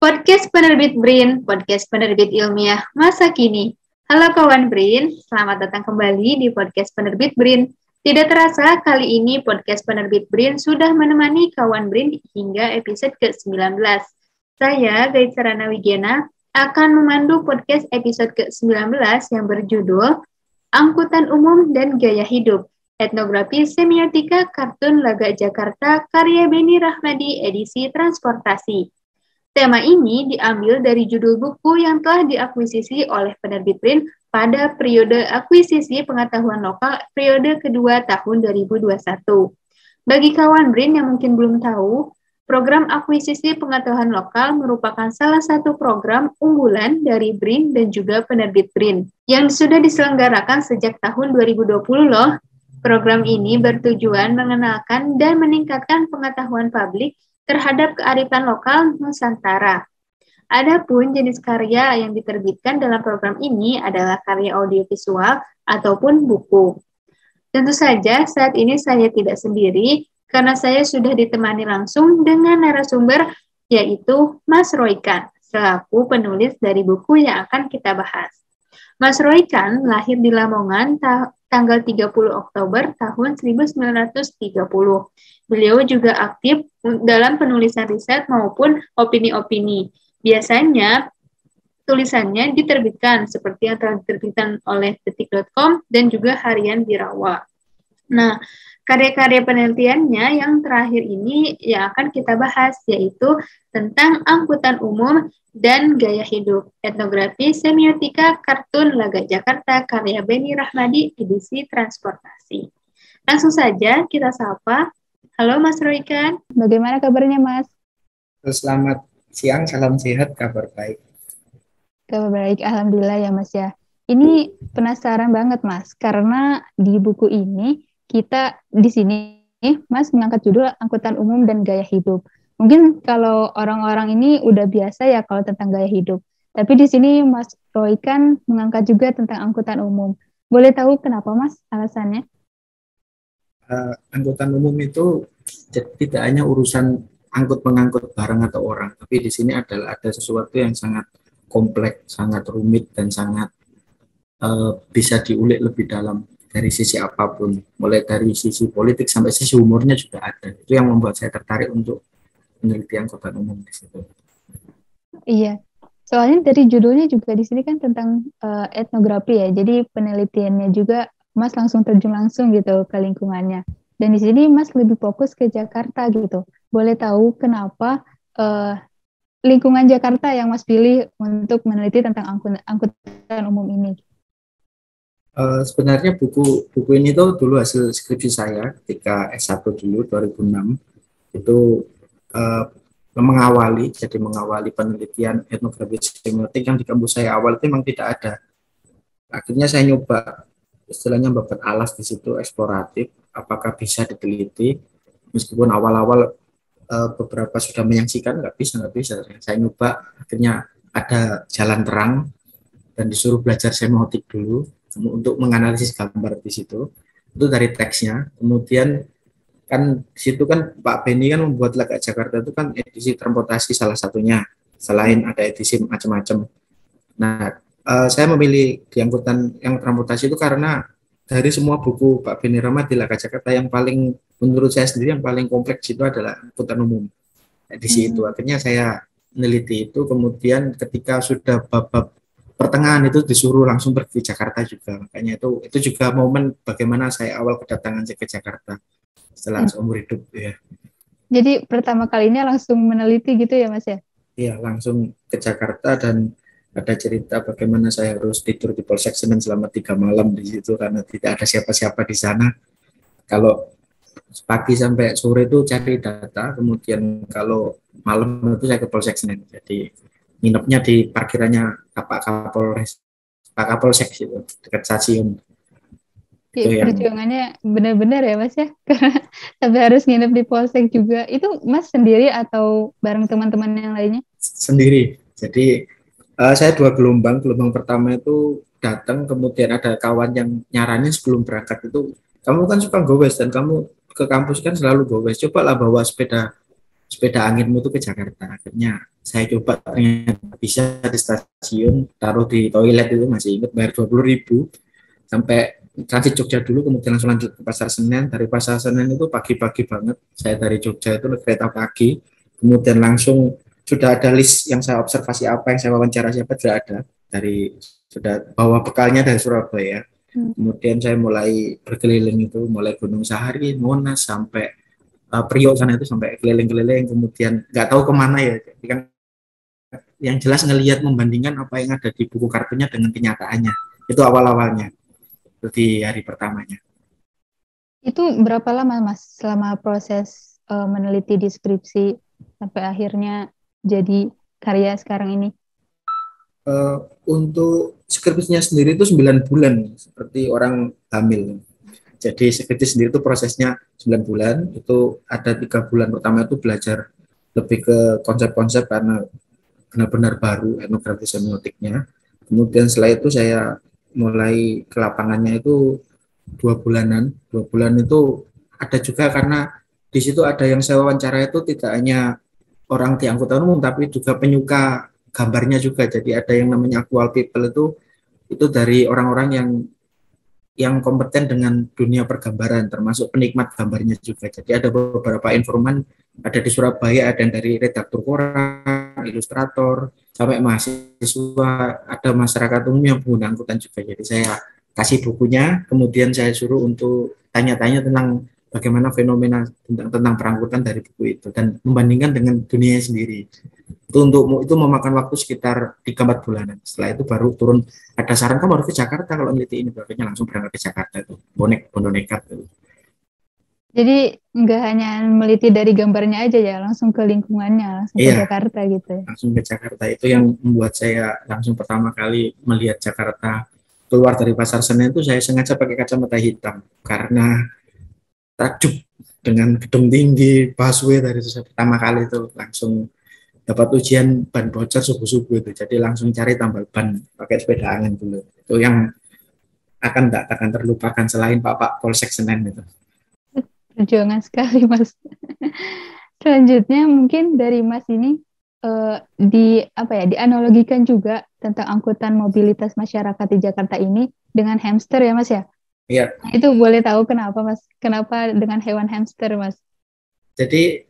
Podcast Penerbit BRIN, podcast penerbit ilmiah masa kini. Halo kawan BRIN, selamat datang kembali di podcast Penerbit BRIN. Tidak terasa, kali ini podcast Penerbit BRIN sudah menemani kawan BRIN hingga episode ke-19. Saya, Gaitsarana Wigena, akan memandu podcast episode ke-19 yang berjudul Angkutan Umum dan Gaya Hidup, Etnografi Semiotika Kartun Laga Jakarta, karya Beni Rahmadi, edisi Transportasi. Tema ini diambil dari judul buku yang telah diakuisisi oleh penerbit BRIN pada periode akuisisi pengetahuan lokal periode kedua tahun 2021. Bagi kawan BRIN yang mungkin belum tahu, program akuisisi pengetahuan lokal merupakan salah satu program unggulan dari BRIN dan juga penerbit BRIN yang sudah diselenggarakan sejak tahun 2020 loh. Program ini bertujuan mengenalkan dan meningkatkan pengetahuan publik terhadap kearifan lokal Nusantara. Adapun jenis karya yang diterbitkan dalam program ini adalah karya audiovisual ataupun buku. Tentu saja saat ini saya tidak sendiri karena saya sudah ditemani langsung dengan narasumber yaitu Mas Roykan selaku penulis dari buku yang akan kita bahas. Mas Roykan lahir di Lamongan tanggal 30 Oktober tahun 1930. Beliau juga aktif dalam penulisan riset maupun opini-opini. Biasanya tulisannya diterbitkan seperti yang telah diterbitkan oleh detik.com dan juga harian Birawa. Nah, karya-karya penelitiannya yang terakhir ini yang akan kita bahas yaitu tentang angkutan umum dan gaya hidup, etnografi semiotika kartun Laga Jakarta karya Beni Rahmadi, edisi Transportasi. Langsung saja kita sapa. Halo Mas Roykan. Bagaimana kabarnya Mas? Selamat siang, salam sehat, kabar baik. Kabar baik, alhamdulillah ya Mas ya. Ini penasaran banget Mas, karena di buku ini kita di sini Mas mengangkat judul angkutan umum dan gaya hidup. Mungkin kalau orang-orang ini udah biasa ya kalau tentang gaya hidup. Tapi di sini Mas Roykan mengangkat juga tentang angkutan umum. Boleh tahu kenapa Mas alasannya? Angkutan umum itu tidak hanya urusan angkut mengangkut barang atau orang, tapi di sini ada sesuatu yang sangat kompleks, sangat rumit dan sangat bisa diulik lebih dalam dari sisi apapun, mulai dari sisi politik sampai sisi umurnya juga ada. Itu yang membuat saya tertarik untuk meneliti angkutan umum di situ. Iya, soalnya dari judulnya juga di sini kan tentang etnografi ya, jadi penelitiannya juga Mas langsung terjun langsung gitu ke lingkungannya. Dan di sini Mas lebih fokus ke Jakarta gitu. Boleh tahu kenapa lingkungan Jakarta yang Mas pilih untuk meneliti tentang angkutan umum ini? Sebenarnya buku ini tuh dulu hasil skripsi saya ketika S1 dulu 2006 itu mengawali penelitian etnografi semiotik yang di kampus saya awal itu memang tidak ada. Akhirnya saya nyoba istilahnya membuat alas di situ eksploratif, apakah bisa diteliti meskipun awal-awal beberapa sudah menyaksikan nggak bisa. Saya nyoba, akhirnya ada jalan terang dan disuruh belajar semiotik dulu untuk menganalisis gambar di situ. Itu dari teksnya. Kemudian kan di situ kan Pak Beni kan membuat Laga Jakarta itu kan edisi transportasi salah satunya, selain ada edisi macam-macam. Nah, saya memilih di angkutan yang transportasi itu karena dari semua buku Pak Beni Rahmadi di Laga Jakarta yang paling menurut saya sendiri yang paling kompleks itu adalah angkutan umum. Edisi itu akhirnya saya meneliti itu, kemudian ketika sudah bab pertengahan itu disuruh langsung pergi ke Jakarta juga. Makanya itu juga momen bagaimana saya awal kedatangan ke Jakarta setelah seumur hidup ya. Jadi pertama kalinya langsung meneliti gitu ya Mas ya? Iya, langsung ke Jakarta dan ada cerita bagaimana saya harus tidur di Polsek Senen selama 3 malam di situ karena tidak ada siapa-siapa di sana. Kalau pagi sampai sore itu cari data, kemudian kalau malam itu saya ke Polsek Senen. Jadi nginepnya di parkirannya Pak Kapolsek itu dekat stasiun. Perjuangannya benar-benar ya Mas ya, karena sampai harus nginep di Polsek juga. Itu Mas sendiri atau bareng teman-teman yang lainnya? Sendiri. Jadi saya 2 gelombang. Gelombang pertama itu datang, kemudian ada kawan yang nyaranin sebelum berangkat itu, kamu kan suka gowes dan kamu ke kampus kan selalu gowes, cobalah bawa sepeda sepeda anginmu itu ke Jakarta. Akhirnya saya coba, ternyata bisa di stasiun, taruh di toilet itu masih ingat, bayar 20.000 sampai transit Jogja dulu, kemudian langsung lanjut ke Pasar Senen. Dari Pasar Senen itu pagi-pagi banget, saya dari Jogja itu naik kereta pagi, kemudian langsung sudah ada list yang saya observasi, apa yang saya wawancara siapa sudah ada, dari sudah bawa bekalnya dari Surabaya. Kemudian saya mulai berkeliling itu, mulai Gunung Sahari, Monas, sampai Priok sana itu, sampai keliling-keliling, kemudian nggak tahu kemana ya. Jadi kan yang jelas ngelihat, membandingkan apa yang ada di buku kartunya dengan kenyataannya. Itu awal-awalnya, itu di hari pertamanya. Itu berapa lama Mas selama proses meneliti deskripsi sampai akhirnya jadi karya sekarang ini? Untuk skripsinya sendiri itu 9 bulan, seperti orang hamil. Jadi skripsi sendiri itu prosesnya 9 bulan, itu ada 3 bulan pertama itu belajar lebih ke konsep-konsep karena benar-benar baru etnografi semiotiknya. Kemudian setelah itu saya mulai ke lapangannya itu 2 bulanan. 2 bulan itu ada juga karena di situ ada yang saya wawancara itu tidak hanya orang di angkutan umum, tapi juga penyuka gambarnya juga. Jadi ada yang namanya actual people, itu dari orang-orang yang kompeten dengan dunia pergambaran, termasuk penikmat gambarnya juga. Jadi ada beberapa informan, ada di Surabaya, ada yang dari redaktur koran, ilustrator, sampai mahasiswa, ada masyarakat umum yang pengguna angkutan juga. Jadi saya kasih bukunya, kemudian saya suruh untuk tanya-tanya tentang bagaimana fenomena tentang perangkutan dari buku itu, dan membandingkan dengan dunia sendiri. Itu memakan waktu sekitar 3-4 bulanan. Setelah itu baru turun, ada saran kamu harus ke Jakarta kalau meneliti ini, akhirnya langsung berangkat ke Jakarta itu, bondo nekat itu. Jadi nggak hanya meliti dari gambarnya aja ya, langsung ke lingkungannya, langsung ke Jakarta gitu ya. Langsung ke Jakarta, itu yang membuat saya langsung pertama kali melihat Jakarta. Keluar dari Pasar Senen itu saya sengaja pakai kacamata hitam karena takjub dengan gedung tinggi, busway, dari pertama kali itu langsung dapat ujian ban bocor subuh-subuh itu, jadi langsung cari tambal ban pakai sepeda angin dulu. Itu yang tak akan terlupakan selain Pak Polsek Senen itu. Perjuangan sekali Mas. Selanjutnya mungkin dari Mas ini dianalogikan juga tentang angkutan mobilitas masyarakat di Jakarta ini dengan hamster ya Mas ya? Iya. Nah, itu boleh tahu kenapa Mas? Kenapa dengan hewan hamster Mas? Jadi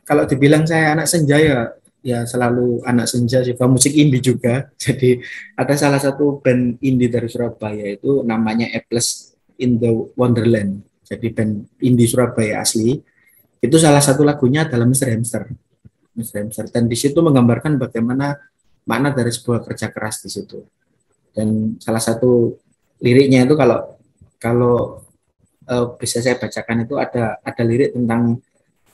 kalau dibilang saya anak senja ya selalu anak senja, juga musik indie juga. Jadi ada salah satu band indie dari Surabaya itu namanya Apples in the Wonderland. Jadi band indie Surabaya asli. Itu salah satu lagunya adalah Mr. Hamster. Mr. Hamster. Dan di situ menggambarkan bagaimana makna dari sebuah kerja keras di situ. Dan salah satu liriknya itu kalau bisa saya bacakan itu ada lirik tentang,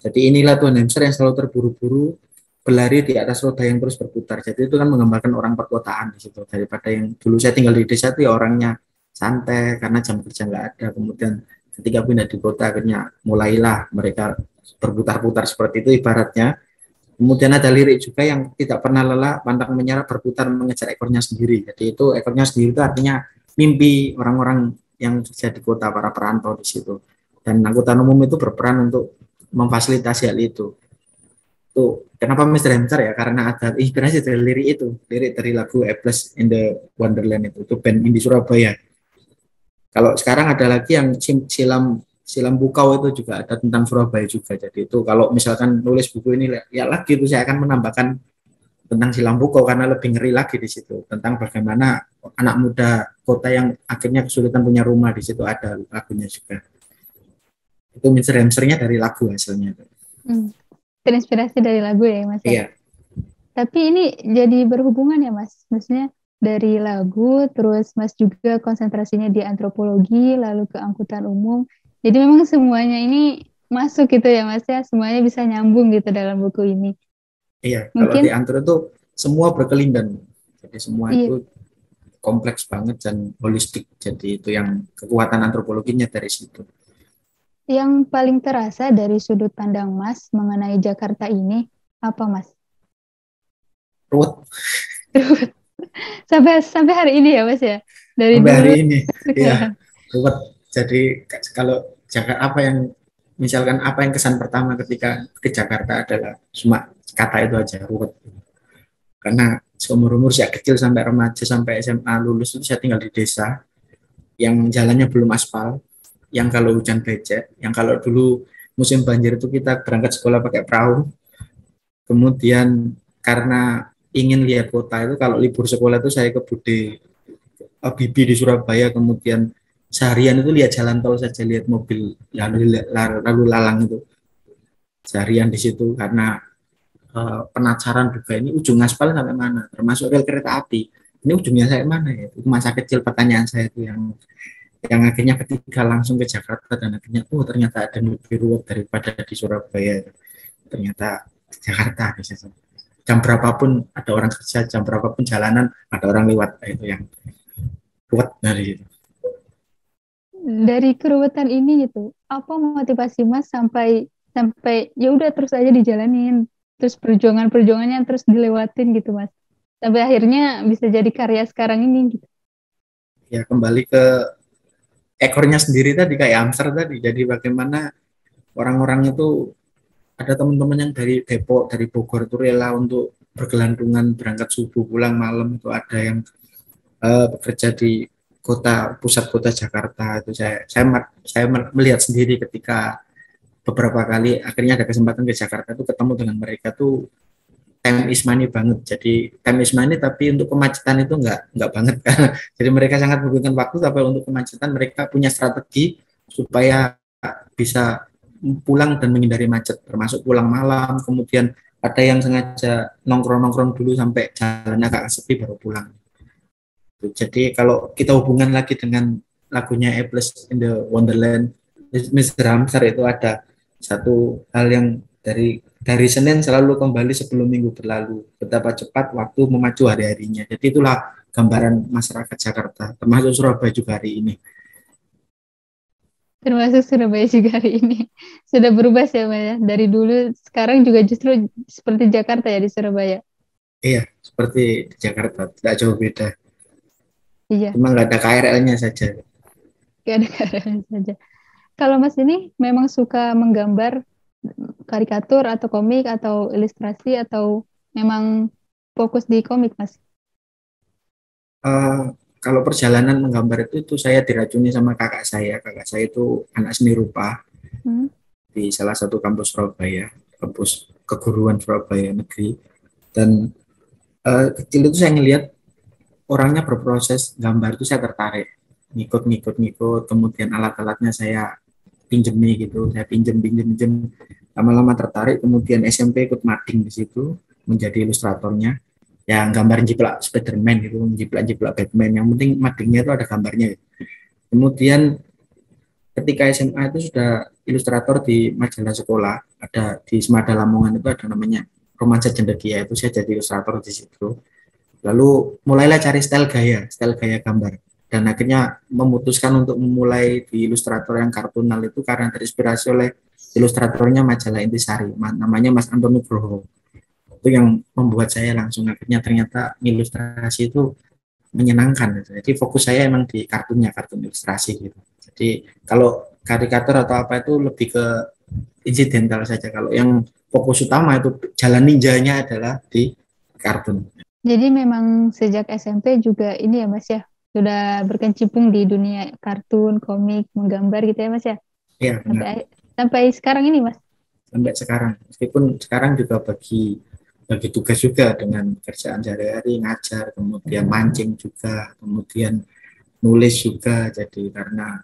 jadi inilah Tuan hamster yang selalu terburu-buru berlari di atas roda yang terus berputar. Jadi itu kan menggambarkan orang perkotaan di situ, daripada yang dulu saya tinggal di desa itu ya orangnya santai karena jam kerja nggak ada. Kemudian ketika pindah di kota akhirnya mulailah mereka berputar-putar seperti itu ibaratnya. Kemudian ada lirik juga yang tidak pernah lelah, pantang menyerah, berputar mengejar ekornya sendiri. Jadi itu ekornya sendiri itu artinya mimpi orang-orang yang kerja di kota, para perantau di situ. Dan angkutan umum itu berperan untuk memfasilitasi hal itu. Tuh, kenapa Mr. Hamster ya? Karena ada inspirasi dari lirik itu, lirik dari lagu Apples in the Wonderland itu band indie Surabaya. Kalau sekarang ada lagi yang Silam Bukau itu juga ada tentang Surabaya juga. Jadi itu kalau misalkan nulis buku ini ya lagi itu saya akan menambahkan tentang Silam Bukau karena lebih ngeri lagi di situ, tentang bagaimana anak muda kota yang akhirnya kesulitan punya rumah, di situ ada lagunya juga. Itu Mr. Hamsternya dari lagu hasilnya. Terinspirasi dari lagu ya Mas? Iya. Tapi ini jadi berhubungan ya Mas? Maksudnya dari lagu, terus Mas juga konsentrasinya di antropologi, lalu ke angkutan umum. Jadi memang semuanya ini masuk gitu ya Mas ya? Semuanya bisa nyambung gitu dalam buku ini. Iya, mungkin, kalau di antro itu semua berkelindan. Jadi semua itu kompleks banget dan holistik. Jadi itu yang kekuatan antropologinya dari situ. Yang paling terasa dari sudut pandang Mas mengenai Jakarta ini apa Mas? Ruwet. sampai hari ini ya Mas ya? Sampai hari ini, ya ruwet. Jadi kalau Jakarta apa yang misalkan apa yang kesan pertama ketika ke Jakarta adalah cuma kata itu aja, ruwet. Karena seumur umur sejak kecil sampai remaja sampai SMA lulus itu saya tinggal di desa yang jalannya belum aspal, yang kalau hujan becek, yang kalau dulu musim banjir itu kita berangkat sekolah pakai perahu. Kemudian karena ingin lihat kota itu, kalau libur sekolah itu saya ke Bude Bibi di Surabaya, kemudian seharian itu lihat jalan tol saja, lihat mobil lalu lalang itu seharian di situ karena penasaran juga ini ujung aspal sampai mana, termasuk rel kereta api ini ujungnya sampai mana ya. Itu masa kecil pertanyaan saya itu yang akhirnya ketika langsung ke Jakarta dan akhirnya oh ternyata ada lebih ruwet daripada di Surabaya, ternyata di Jakarta di situ. Jam berapapun ada orang kerja, jam berapapun jalanan ada orang lewat, itu yang ruwet dari itu. Dari keruwetan ini gitu, apa motivasi Mas sampai ya udah terus aja dijalanin, terus perjuangannya terus dilewatin gitu Mas, sampai akhirnya bisa jadi karya sekarang ini gitu. Ya kembali ke ekornya sendiri tadi, kayak hamster tadi. Jadi bagaimana orang-orang itu, ada teman-teman yang dari Depok, dari Bogor itu rela untuk bergelantungan berangkat subuh pulang malam, itu ada yang bekerja di pusat kota Jakarta. Itu saya melihat sendiri ketika beberapa kali akhirnya ada kesempatan ke Jakarta itu ketemu dengan mereka tuh, time is money banget. Jadi time is money tapi untuk kemacetan itu enggak banget. Jadi mereka sangat membutuhkan waktu, tapi untuk kemacetan mereka punya strategi supaya bisa pulang dan menghindari macet, termasuk pulang malam. Kemudian ada yang sengaja nongkrong-nongkrong dulu sampai jalan agak sepi baru pulang. Jadi kalau kita hubungan lagi dengan lagunya A Place in the Wonderland, Mr. Hamster, itu ada satu hal yang dari Senin selalu kembali sebelum minggu berlalu. Betapa cepat waktu memacu hari-harinya. Jadi itulah gambaran masyarakat Jakarta, termasuk Surabaya juga hari ini. Termasuk Surabaya juga hari ini. Sudah berubah sih ya, dari dulu sekarang juga justru seperti Jakarta ya di Surabaya. Iya, seperti di Jakarta, tidak jauh beda. Iya, Cuma nggak ada KRL-nya saja. gak ada karya saja. Kalau Mas ini memang suka menggambar karikatur atau komik atau ilustrasi atau memang fokus di komik Mas? Kalau perjalanan menggambar itu saya diracuni sama kakak saya. Kakak saya itu anak seni rupa di salah satu kampus Surabaya, kampus keguruan Surabaya negeri. Dan kecil itu saya ngelihat orangnya berproses gambar itu, saya tertarik, ngikut, kemudian alat-alatnya saya pinjemi gitu, saya pinjem, lama-lama tertarik, kemudian SMP ikut mading di situ, menjadi ilustratornya, yang gambar jiplak Spiderman gitu, jiplak Batman, yang penting madingnya itu ada gambarnya. Kemudian ketika SMA itu sudah ilustrator di majalah sekolah, ada di Semada Lamongan itu ada namanya Romansa Cendekia, itu saya jadi ilustrator di situ. Lalu mulailah cari style gaya gambar. Dan akhirnya memutuskan untuk memulai di ilustrator yang kartunal itu karena terinspirasi oleh ilustratornya majalah Intisari, namanya Mas Anton Nugroho. Itu yang membuat saya langsung akhirnya ternyata ilustrasi itu menyenangkan. Jadi fokus saya emang di kartun ilustrasi gitu. Jadi kalau karikatur atau apa itu lebih ke insidental saja. Kalau yang fokus utama itu jalan ninjanya adalah di kartun. Jadi memang sejak SMP juga ini ya Mas ya, sudah berkecimpung di dunia kartun, komik, menggambar gitu ya Mas ya? Iya, benar. Sampai sekarang ini Mas? Sampai sekarang. Meskipun sekarang juga bagi tugas juga dengan kerjaan sehari-hari, ngajar, kemudian mancing juga, kemudian nulis juga. Jadi karena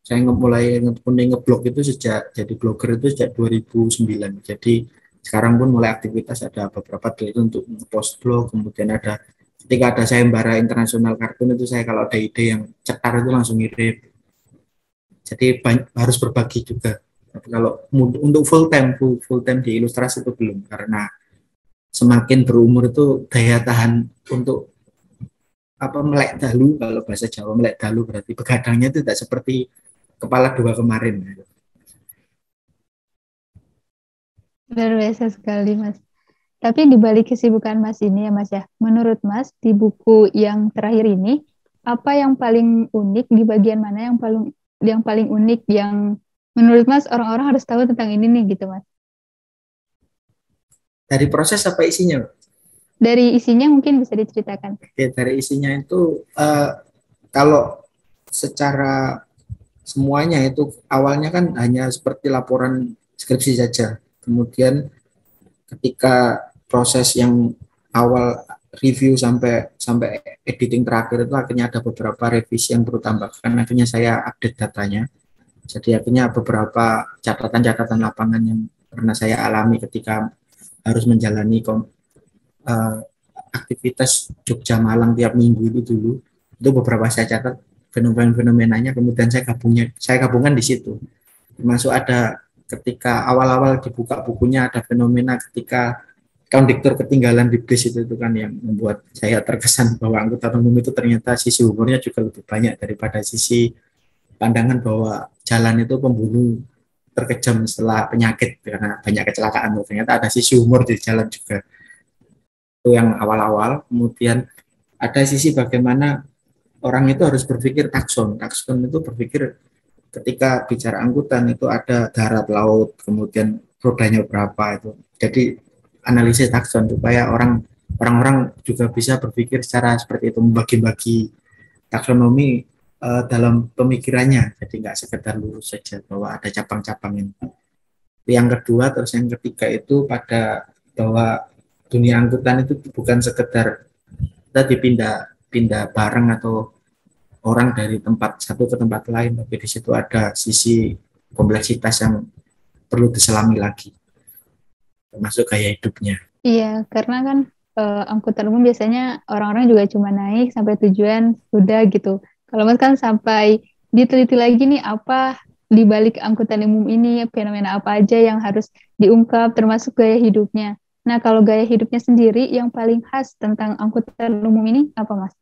saya mulai ngeblog itu sejak jadi blogger itu sejak 2009. Jadi sekarang pun mulai aktivitas, ada beberapa dari untuk post blog, kemudian ada ketika ada sayembara internasional kartun itu saya kalau ada ide yang cetar itu langsung ngirim. Jadi harus berbagi juga. Tapi kalau untuk full time di ilustrasi itu belum, karena semakin berumur itu daya tahan untuk melek dalu, kalau bahasa Jawa melek dalu berarti begadangnya itu tidak seperti kepala dua kemarin. Luar biasa sekali Mas. Tapi di balik kesibukan Mas ini ya Mas ya, menurut Mas di buku yang terakhir ini, apa yang paling unik, di bagian mana yang paling unik yang menurut Mas orang-orang harus tahu tentang ini nih gitu Mas? Dari proses apa isinya? Dari isinya mungkin bisa diceritakan. Oke, dari isinya itu kalau secara semuanya itu awalnya kan hanya seperti laporan skripsi saja. Kemudian ketika proses yang awal review sampai sampai editing terakhir itu akhirnya ada beberapa revisi yang perlu tambahkan. Akhirnya saya update datanya. Jadi akhirnya beberapa catatan-catatan lapangan yang pernah saya alami ketika harus menjalani uh, aktivitas Jogja Malang tiap minggu itu dulu, itu beberapa saya catat fenomenanya, kemudian saya gabungkan di situ. Termasuk ada ketika awal-awal dibuka bukunya ada fenomena ketika konduktor ketinggalan di bis itu kan yang membuat saya terkesan bahwa angkutan umum itu ternyata sisi humornya juga lebih banyak daripada sisi pandangan bahwa jalan itu pembunuh terkejam setelah penyakit karena banyak kecelakaan. Ternyata ada sisi humor di jalan juga. Itu yang awal-awal. Kemudian ada sisi bagaimana orang itu harus berpikir takson. Takson itu berpikir ketika bicara angkutan itu ada darat, laut, kemudian rodanya berapa itu. Jadi analisis takson supaya orang-orang juga bisa berpikir secara seperti itu, membagi-bagi taksonomi dalam pemikirannya. Jadi nggak sekedar lurus saja bahwa ada cabang-cabang ini. Yang kedua, terus yang ketiga itu pada bahwa dunia angkutan itu bukan sekedar kita pindah barang atau orang dari tempat satu ke tempat lain, tapi di situ ada sisi kompleksitas yang perlu diselami lagi, termasuk gaya hidupnya. Iya, karena kan angkutan umum biasanya orang-orang juga cuma naik sampai tujuan sudah gitu. Kalau Mas kan sampai diteliti lagi nih apa di balik angkutan umum ini, fenomena apa aja yang harus diungkap termasuk gaya hidupnya. Nah, kalau gaya hidupnya sendiri yang paling khas tentang angkutan umum ini apa Mas?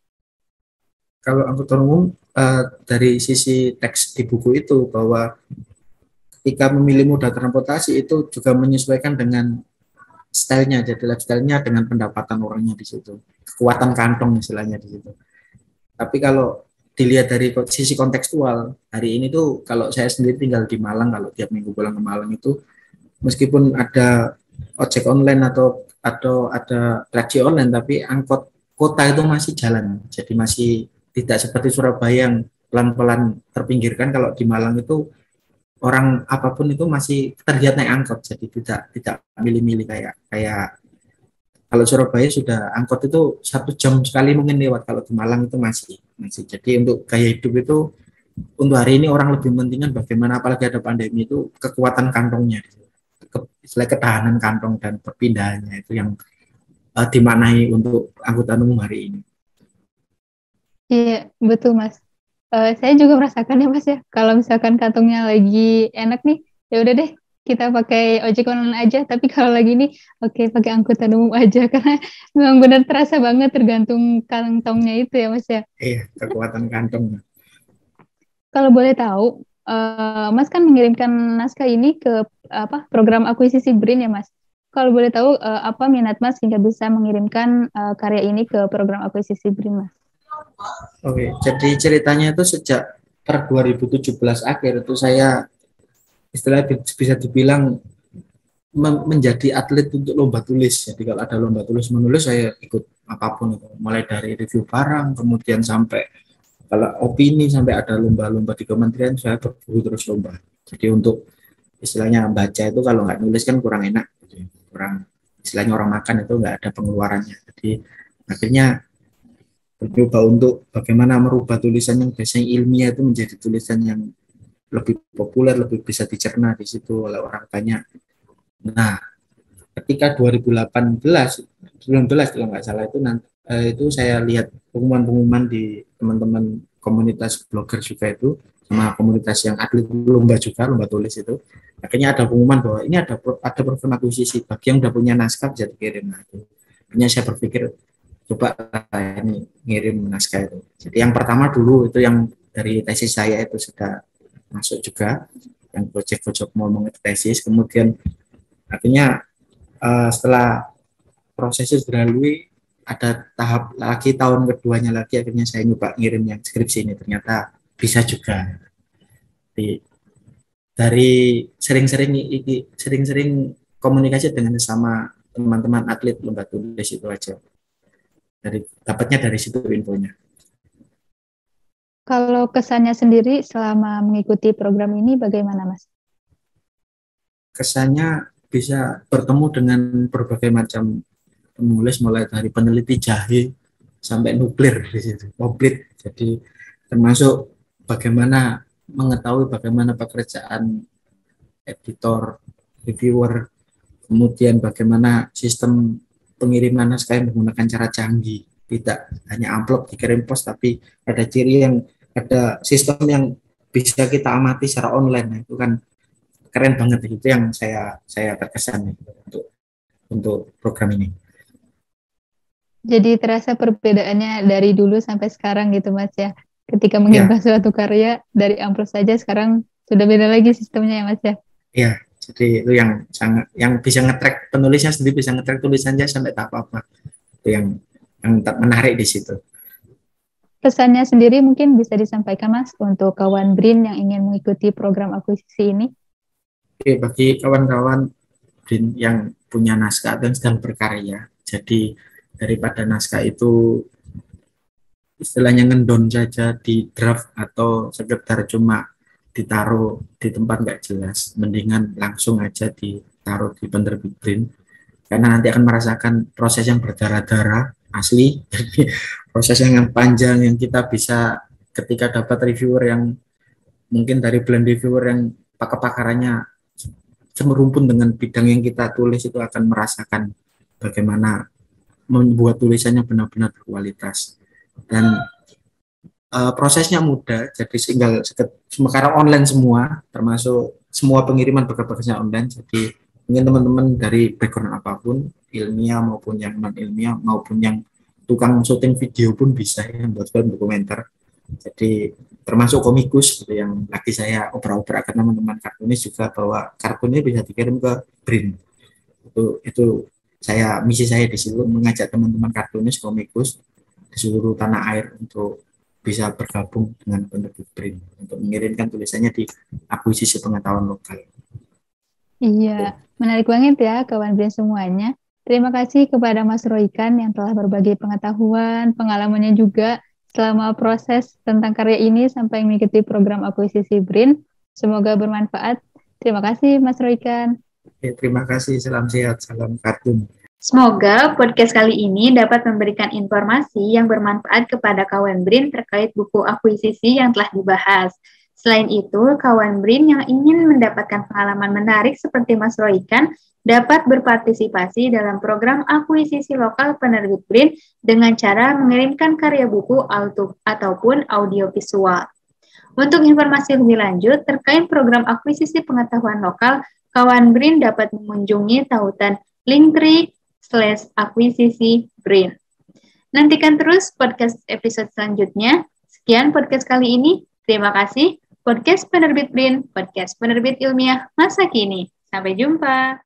Kalau angkutan umum dari sisi teks di buku itu bahwa ketika memilih moda transportasi itu juga menyesuaikan dengan stylenya, jadi lifestyle-nya dengan pendapatan orangnya di situ, kekuatan kantong istilahnya di situ. Tapi kalau dilihat dari sisi kontekstual, hari ini tuh kalau saya sendiri tinggal di Malang, kalau tiap minggu pulang ke Malang itu, meskipun ada ojek online atau ada taksi online, tapi angkot kota itu masih jalan. Jadi masih tidak seperti Surabaya yang pelan-pelan terpinggirkan. Kalau di Malang itu orang apapun itu masih terlihat naik angkot, jadi tidak milih-milih kayak kayak kalau Surabaya sudah angkot itu 1 jam sekali mungkin lewat, kalau di Malang itu masih. Jadi untuk gaya hidup itu untuk hari ini orang lebih mementingkan bagaimana apalagi ada pandemi itu kekuatan kantongnya, selain ketahanan kantong dan perpindahannya itu yang dimaknai untuk angkutan umum hari ini. Iya, betul Mas. Saya juga merasakan ya Mas ya, kalau misalkan kantongnya lagi enak nih, ya udah deh kita pakai ojek online aja. Tapi kalau lagi nih, oke pakai angkutan umum aja karena memang benar terasa banget tergantung kantongnya itu ya Mas ya. Iya, kekuatan kantong. Kalau boleh tahu, Mas kan mengirimkan naskah ini ke apa program akuisisi BRIN ya Mas. Kalau boleh tahu apa minat Mas hingga bisa mengirimkan karya ini ke program akuisisi BRIN Mas? Oke, jadi ceritanya itu sejak per 2017 akhir itu saya istilahnya bisa dibilang menjadi atlet untuk lomba tulis. Jadi kalau ada lomba tulis menulis saya ikut apapun itu, mulai dari review barang, kemudian sampai kalau opini, sampai ada lomba-lomba di kementerian saya berburu terus lomba. Jadi untuk istilahnya baca itu kalau nggak nulis kan kurang enak, gitu. Kurang istilahnya orang makan itu nggak ada pengeluarannya. Jadi akhirnya mencoba untuk bagaimana merubah tulisan yang biasanya ilmiah itu menjadi tulisan yang lebih populer, lebih bisa dicerna di situ oleh orang banyak. Nah, ketika 2018 kalau nggak salah itu itu saya lihat pengumuman-pengumuman di teman-teman komunitas blogger juga itu sama komunitas yang atlet lomba juga, lomba tulis itu. Akhirnya ada pengumuman bahwa ini ada program akuisisi bagi yang udah punya naskah bisa dikirim. Nah, itu. Akhirnya saya berpikir coba ini ngirim naskah itu. Jadi yang pertama dulu itu yang dari tesis saya itu sudah masuk juga yang project mau tesis, kemudian akhirnya setelah prosesnya berlalui ada tahap lagi tahun keduanya lagi akhirnya saya nyoba ngirim yang skripsi ini ternyata bisa juga. Jadi dari sering-sering komunikasi dengan sama teman-teman atlet lomba tulis itu aja. Dapatnya dari situ infonya. Kalau kesannya sendiri selama mengikuti program ini bagaimana, Mas? Kesannya bisa bertemu dengan berbagai macam penulis, mulai dari peneliti jahe sampai nuklir di situ, komplit. Jadi termasuk bagaimana mengetahui bagaimana pekerjaan editor, reviewer, kemudian bagaimana sistem pengiriman naskah yang menggunakan cara canggih, tidak hanya amplop dikirim pos, tapi ada sistem yang bisa kita amati secara online. Nah, itu kan keren banget, itu yang saya terkesan untuk program ini. Jadi terasa perbedaannya dari dulu sampai sekarang gitu, Mas ya. Ketika mengirimkan suatu karya dari amplop saja, sekarang sudah beda lagi sistemnya ya, Mas ya. Ya, jadi itu yang bisa nge-track penulisnya sendiri, bisa nge-track tulisannya sampai tak apa-apa. Itu yang menarik di situ. Pesannya sendiri mungkin bisa disampaikan, Mas, untuk kawan BRIN yang ingin mengikuti program akuisisi ini. Oke, bagi kawan-kawan BRIN yang punya naskah dan sedang berkarya, jadi daripada naskah itu istilahnya ngendon saja di draft atau sekedar cuma ditaruh di tempat nggak jelas, mendingan langsung aja ditaruh di penerbit BRIN, karena nanti akan merasakan proses yang berdarah-darah asli. Jadi proses yang panjang yang kita bisa ketika dapat reviewer yang mungkin dari blend reviewer yang pakar-pakarannya semerumpun dengan bidang yang kita tulis, itu akan merasakan bagaimana membuat tulisannya benar-benar berkualitas. Dan prosesnya mudah, jadi sekarang online semua, termasuk semua pengiriman berbagai online. Jadi mungkin teman-teman dari background apapun, ilmiah maupun yang non ilmiah maupun yang tukang syuting video pun bisa yang buat film dokumenter. Jadi termasuk komikus gitu, yang lagi saya oper-oper akan teman-teman kartunis juga, bahwa kartunnya bisa dikirim ke BRIN. Itu misi saya di situ, mengajak teman-teman kartunis, komikus di seluruh tanah air untuk bisa bergabung dengan penerbit BRIN untuk mengirimkan tulisannya di akuisisi pengetahuan lokal. Iya, menarik banget ya kawan BRIN semuanya. Terima kasih kepada Mas Roykan yang telah berbagi pengetahuan, pengalamannya juga selama proses tentang karya ini sampai mengikuti program akuisisi BRIN. Semoga bermanfaat. Terima kasih Mas Roykan. Terima kasih, salam sehat, salam kartun. Semoga podcast kali ini dapat memberikan informasi yang bermanfaat kepada kawan BRIN terkait buku akuisisi yang telah dibahas. Selain itu, kawan BRIN yang ingin mendapatkan pengalaman menarik seperti Mas Roykan dapat berpartisipasi dalam program akuisisi lokal penerbit BRIN dengan cara mengirimkan karya buku ataupun audiovisual. Untuk informasi lebih lanjut terkait program akuisisi pengetahuan lokal, kawan BRIN dapat mengunjungi tautan linktree/akuisisi BRIN. Nantikan terus podcast episode selanjutnya. Sekian podcast kali ini. Terima kasih. Podcast Penerbit BRIN, podcast penerbit ilmiah masa kini. Sampai jumpa.